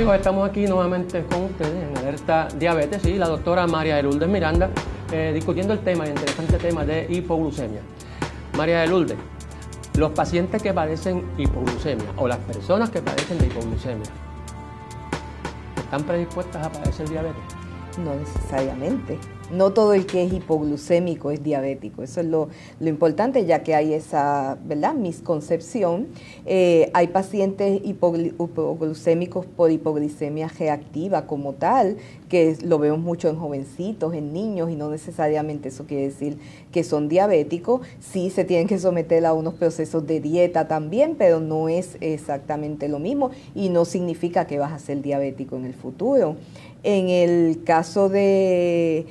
amigos, estamos aquí nuevamente con ustedes en Alerta Diabetes y la doctora María de Lourdes Miranda discutiendo el interesante tema de hipoglucemia. María de Lourdes, los pacientes que padecen hipoglucemia o las personas que padecen de hipoglucemia, ¿están predispuestas a padecer diabetes? No necesariamente. No todo el que es hipoglucémico es diabético. Eso es lo importante, ya que hay esa, ¿verdad?, misconcepción. Hay pacientes hipoglucémicos por hipoglicemia reactiva como tal, que lo vemos mucho en jovencitos, en niños, y no necesariamente eso quiere decir que son diabéticos. Sí se tienen que someter a unos procesos de dieta también, pero no es exactamente lo mismo y no significa que vas a ser diabético en el futuro. En el caso de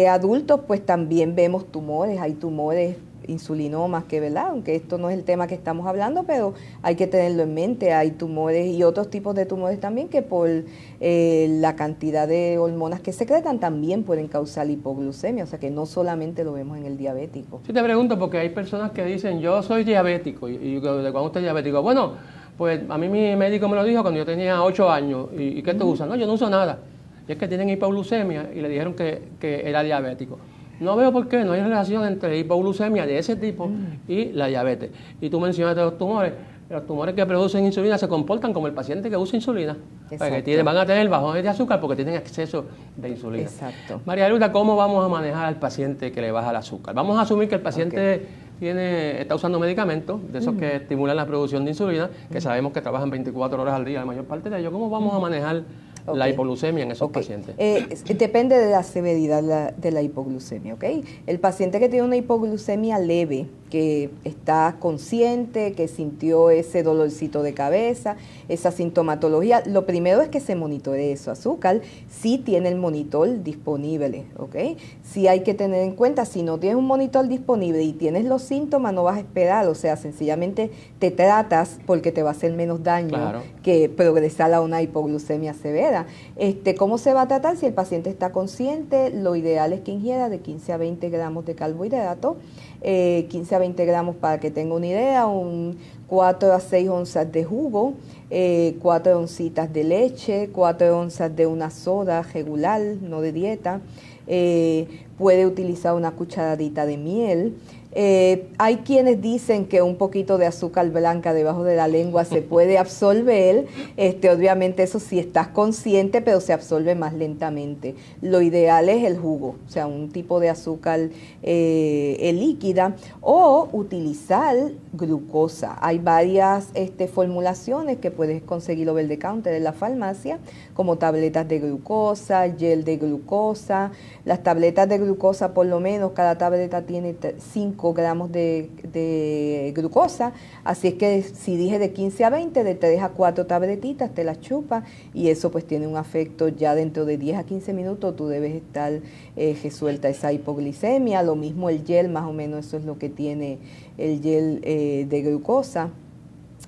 adultos, pues también vemos tumores, hay tumores insulinomas que, ¿verdad?, aunque esto no es el tema que estamos hablando, pero hay que tenerlo en mente, hay tumores y otros tipos de tumores también que por la cantidad de hormonas que secretan también pueden causar hipoglucemia, o sea que no solamente lo vemos en el diabético. Sí, te pregunto porque hay personas que dicen, yo soy diabético, y ¿de cuándo usted es diabético? Bueno, pues a mí mi médico me lo dijo cuando yo tenía 8 años, ¿y qué tú usas? No, yo no uso nada. Y es que tienen hipoglucemia y le dijeron que era diabético. No veo por qué, no hay relación entre hipoglucemia de ese tipo y la diabetes. Y tú mencionaste los tumores que producen insulina se comportan como el paciente que usa insulina. Que van a tener bajones de azúcar porque tienen exceso de insulina. Exacto. María Luisa, ¿cómo vamos a manejar al paciente que le baja el azúcar? Vamos a asumir que el paciente está usando medicamentos, de esos que estimulan la producción de insulina, que sabemos que trabajan 24 horas al día la mayor parte de ellos. ¿Cómo vamos a manejar la hipoglucemia en esos pacientes? Depende de la severidad de la hipoglucemia, ¿ok? El paciente que tiene una hipoglucemia leve, que está consciente, que sintió ese dolorcito de cabeza, esa sintomatología, lo primero es que se monitoree su azúcar, si tiene el monitor disponible, ¿ok? Sí hay que tener en cuenta, si no tienes un monitor disponible y tienes los síntomas, no vas a esperar, o sea, sencillamente te tratas porque te va a hacer menos daño que progresar a una hipoglucemia severa. ¿Cómo se va a tratar? Si el paciente está consciente, lo ideal es que ingiera de 15 a 20 gramos de carbohidratos, 15 a 20 gramos para que tenga una idea, 4 a 6 onzas de jugo, 4 oncitas de leche, 4 onzas de una soda regular, no de dieta, puede utilizar una cucharadita de miel. Hay quienes dicen que un poquito de azúcar blanca debajo de la lengua se puede absorber, obviamente eso sí estás consciente, pero se absorbe más lentamente. Lo ideal es el jugo, o sea, un tipo de azúcar líquida, o utilizar glucosa. Hay varias formulaciones que puedes conseguir over the counter en la farmacia, como tabletas de glucosa, gel de glucosa. Las tabletas de glucosa, por lo menos, cada tableta tiene 5 gramos de glucosa, así es que si dije de 15 a 20, de 3 a 4 tabletitas, te las chupas y eso pues tiene un efecto ya dentro de 10 a 15 minutos, tú debes estar resuelta esa hipoglicemia. Lo mismo el gel, más o menos eso es lo que tiene el gel de glucosa.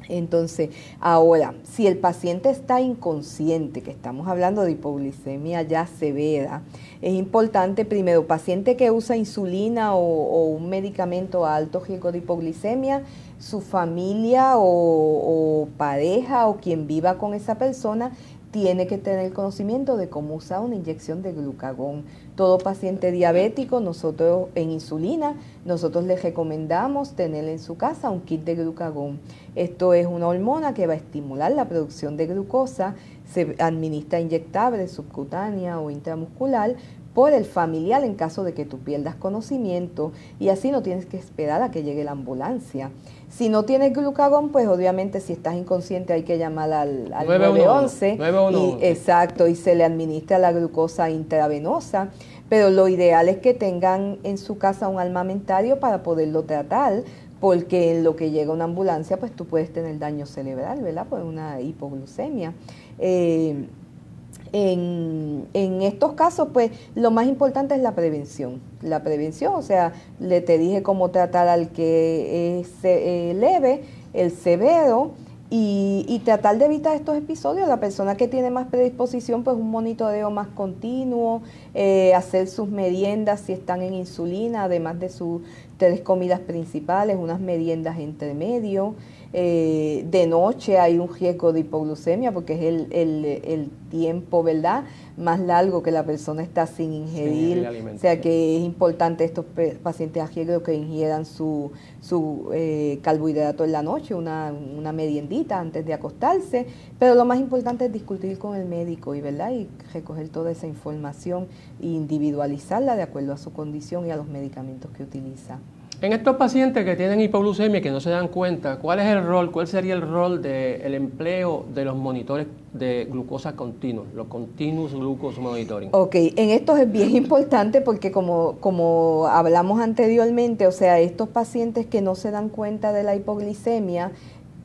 Entonces, ahora, si el paciente está inconsciente, que estamos hablando de hipoglicemia ya severa, es importante primero, paciente que usa insulina o un medicamento a alto riesgo de hipoglicemia, su familia o pareja o quien viva con esa persona tiene que tener conocimiento de cómo usar una inyección de glucagón. Todo paciente diabético, nosotros en insulina, nosotros les recomendamos tener en su casa un kit de glucagón. Esto es una hormona que va a estimular la producción de glucosa, se administra inyectable, subcutánea o intramuscular, por el familiar en caso de que tú pierdas conocimiento, y así no tienes que esperar a que llegue la ambulancia. Si no tienes glucagón, pues obviamente si estás inconsciente hay que llamar al 911. Exacto, y se le administra la glucosa intravenosa, pero lo ideal es que tengan en su casa un armamentario para poderlo tratar, porque en lo que llega una ambulancia, pues tú puedes tener daño cerebral, ¿verdad? Por una hipoglucemia. En estos casos, pues, lo más importante es la prevención. La prevención, o sea, te dije cómo tratar al que es leve, el severo, y tratar de evitar estos episodios. La persona que tiene más predisposición, pues un monitoreo más continuo, hacer sus meriendas si están en insulina, además de su 3 comidas principales, unas meriendas entre medio. De noche hay un riesgo de hipoglucemia porque es el tiempo, ¿verdad?, más largo que la persona está sin ingerir. O sea que es importante estos pacientes a riesgo que ingieran su carbohidrato en la noche, una meriendita antes de acostarse. Pero lo más importante es discutir con el médico y recoger toda esa información e individualizarla de acuerdo a su condición y a los medicamentos que utiliza. En estos pacientes que tienen hipoglucemia y que no se dan cuenta, ¿cuál sería el rol del empleo de los monitores de glucosa continuos, los Continuous Glucose Monitoring? Ok, en estos es bien importante porque como hablamos anteriormente, o sea, estos pacientes que no se dan cuenta de la hipoglicemia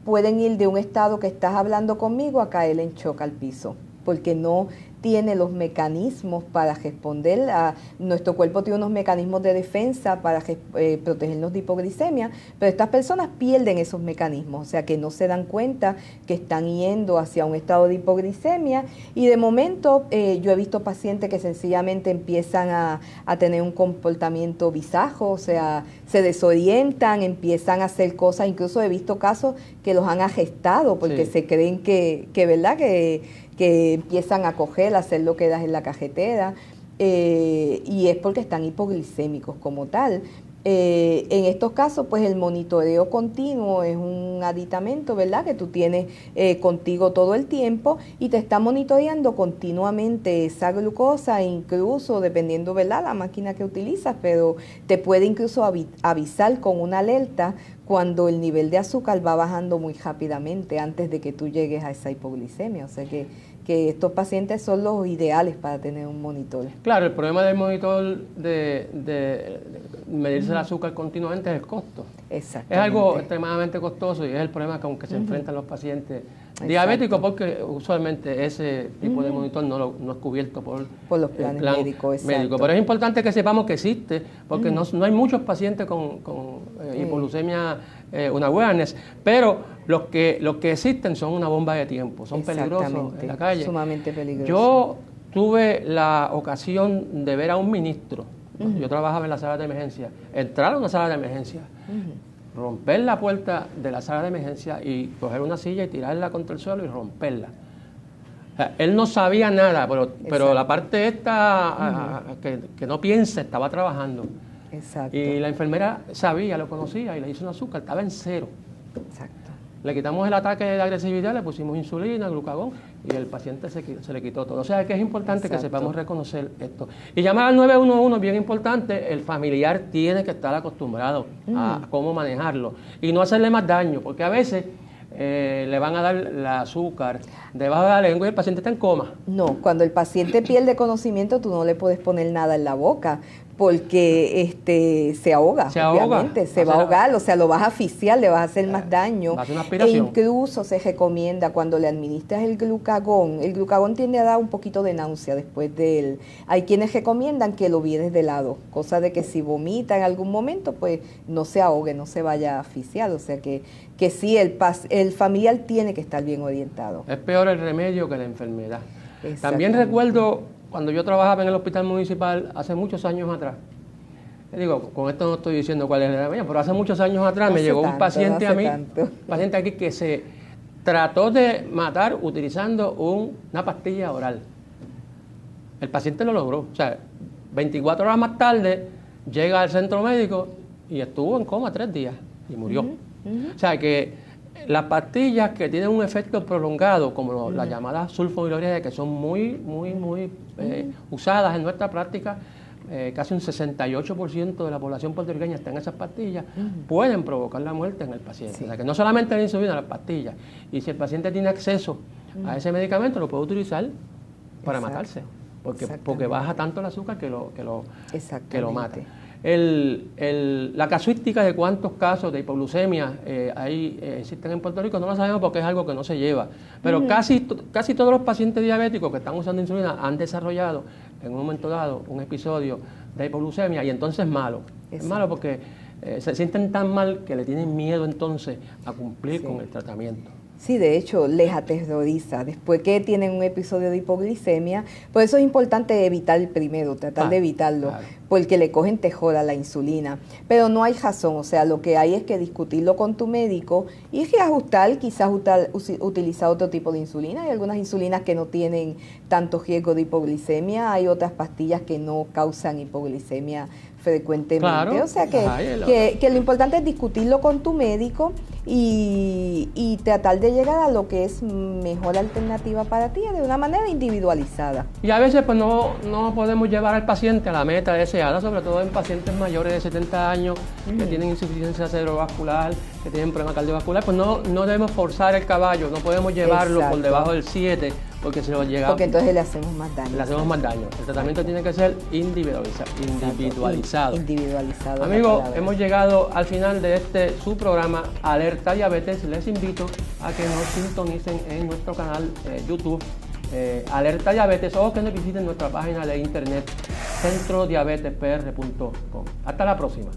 pueden ir de un estado que estás hablando conmigo a caer en shock al piso, porque no tiene los mecanismos para responder. Nuestro cuerpo tiene unos mecanismos de defensa para protegernos de hipoglicemia, pero estas personas pierden esos mecanismos, o sea que no se dan cuenta que están yendo hacia un estado de hipoglicemia y de momento yo he visto pacientes que sencillamente empiezan a tener un comportamiento bisajo, o sea, se desorientan, empiezan a hacer cosas, incluso he visto casos que los han arrestado porque se creen que ¿verdad?, que empiezan a coger, a hacer lo que das en la cajetera, y es porque están hipoglicémicos como tal. En estos casos, pues el monitoreo continuo es un aditamento, ¿verdad?, que tú tienes contigo todo el tiempo y te está monitoreando continuamente esa glucosa, incluso dependiendo, ¿verdad?, la máquina que utilizas, pero te puede incluso avisar con una alerta cuando el nivel de azúcar va bajando muy rápidamente antes de que tú llegues a esa hipoglicemia. O sea que estos pacientes son los ideales para tener un monitor. Claro, el problema del monitor de medirse el azúcar continuamente es el costo. Exactamente. Es algo extremadamente costoso y es el problema con que se enfrentan los pacientes diabéticos, porque usualmente ese tipo de monitor no es cubierto por los planes médicos. Pero es importante que sepamos que existe, porque no hay muchos pacientes con hipoglucemia unawareness, pero los que existen son una bomba de tiempo, son peligrosos en la calle. Sumamente peligrosos. Yo tuve la ocasión de ver a un ministro, yo trabajaba en la sala de emergencia, entrar a una sala de emergencia, romper la puerta de la sala de emergencia y coger una silla y tirarla contra el suelo y romperla. O sea, él no sabía nada, pero la parte esta que no piensa estaba trabajando. Exacto. Y la enfermera sabía, lo conocía y le hizo un azúcar, estaba en 0. Exacto. Le quitamos el ataque de agresividad, le pusimos insulina, glucagón y el paciente se le quitó todo. O sea que es importante que sepamos reconocer esto. Y llamar al 911 es bien importante. El familiar tiene que estar acostumbrado a cómo manejarlo y no hacerle más daño, porque a veces le van a dar el azúcar debajo de la lengua y el paciente está en coma. No, cuando el paciente pierde conocimiento tú no le puedes poner nada en la boca, porque se ahoga, obviamente, se va a ahogar, o sea, lo vas a asfixiar, le vas a hacer más daño. Va a hacer una aspiración. E incluso se recomienda cuando le administras el glucagón tiende a dar un poquito de náusea después de él. Hay quienes recomiendan que lo vienes de lado, cosa de que si vomita en algún momento, pues no se ahogue, no se vaya a asfixiar, o sea que sí, el familiar tiene que estar bien orientado. Es peor el remedio que la enfermedad. También recuerdo cuando yo trabajaba en el hospital municipal hace muchos años atrás. Digo, con esto no estoy diciendo cuál es la remedio, pero hace muchos años atrás me llegó un paciente a mí, un paciente aquí que se trató de matar utilizando una pastilla oral. El paciente lo logró. O sea, 24 horas más tarde llega al centro médico y estuvo en coma 3 días y murió. O sea que las pastillas que tienen un efecto prolongado, como las llamadas sulfonilureas, que son muy usadas en nuestra práctica, casi un 68% de la población puertorriqueña está en esas pastillas, pueden provocar la muerte en el paciente. O sea que no solamente la insulina, las pastillas. Y si el paciente tiene acceso a ese medicamento, lo puede utilizar para matarse, porque baja tanto el azúcar que lo mata. La casuística de cuántos casos de hipoglucemia existen en Puerto Rico no lo sabemos porque es algo que no se lleva. Pero casi todos los pacientes diabéticos que están usando insulina han desarrollado en un momento dado un episodio de hipoglucemia y entonces es malo. Es malo porque se sienten tan mal que le tienen miedo entonces a cumplir con el tratamiento. Sí, de hecho, les aterroriza. Después que tienen un episodio de hipoglicemia, por eso es importante evitar el primero, tratar de evitarlo, claro. porque le cogen terror a la insulina. Pero no hay razón, o sea, lo que hay es que discutirlo con tu médico y reajustar, quizás utilizar otro tipo de insulina. Hay algunas insulinas que no tienen tanto riesgo de hipoglicemia, hay otras pastillas que no causan hipoglicemia frecuentemente. Claro. O sea que lo importante es discutirlo con tu médico y tratar de llegar a lo que es mejor alternativa para ti de una manera individualizada. Y a veces pues no podemos llevar al paciente a la meta deseada, sobre todo en pacientes mayores de 70 años que tienen insuficiencia cerebrovascular, que tienen problema cardiovascular, pues no debemos forzar el caballo, no podemos llevarlo por debajo del 7, porque si lo llegamos... Porque entonces le hacemos más daño. Le hacemos más daño. El tratamiento tiene que ser individualizado. Individualizado. Amigos, hemos llegado al final de su programa Alerta Diabetes. Les invito a que nos sintonicen en nuestro canal YouTube Alerta Diabetes o que nos visiten nuestra página de internet centrodiabetespr.com. Hasta la próxima.